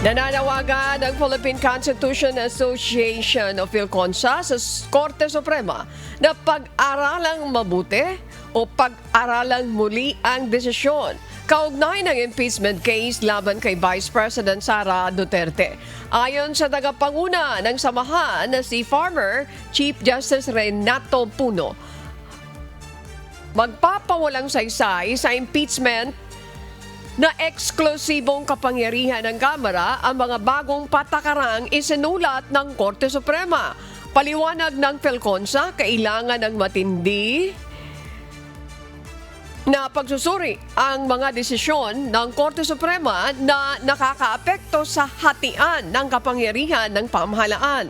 Nananawagan ang Philippine Constitution Association of PhilConsa sa Korte Suprema na pag-aralang mabuti o pag-aralang muli ang desisyon kaugnay ng impeachment case laban kay Vice President Sara Duterte. Ayon sa tagapanguna ng samahan na si Farmer Chief Justice Renato Puno, magpapawalang saysay sa impeachment na eksklusibong kapangyarihan ng Kamara ang mga bagong patakarang isinulat ng Korte Suprema. Paliwanag ng PhilConsa, kailangan ng matindi na pagsusuri ang mga desisyon ng Korte Suprema na nakakaapekto sa hatian ng kapangyarihan ng pamahalaan.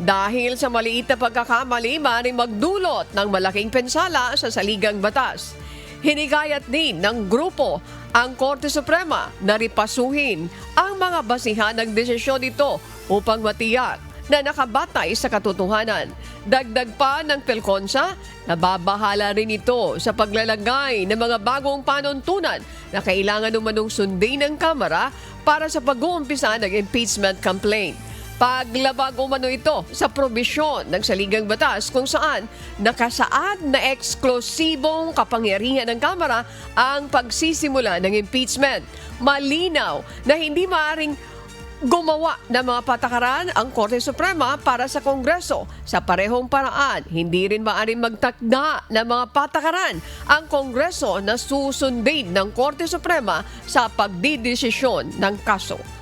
Dahil sa maliit na pagkakamali, maaaring magdulot ng malaking pinsala sa saligang batas. Hinigayat din ng grupo ang Korte Suprema na ripasuhin ang mga basihan ng desisyon nito upang matiyak na nakabatay sa katotohanan. Dagdag pa ng PhilConsa, nababahala rin ito sa paglalagay ng mga bagong panuntunan na kailangan umanong sundin ng Kamara para sa pag-uumpisa ng impeachment complaint. Paglabag umano ito sa probisyon ng saligang batas kung saan nakasaad na eksklusibong kapangyarihan ng Kamara ang pagsisimula ng impeachment. Malinaw na hindi maaaring gumawa ng mga patakaran ang Korte Suprema para sa Kongreso sa parehong paraan. Hindi rin maaaring magtakda ng mga patakaran ang Kongreso na susundin ng Korte Suprema sa pagdidesisyon ng kaso.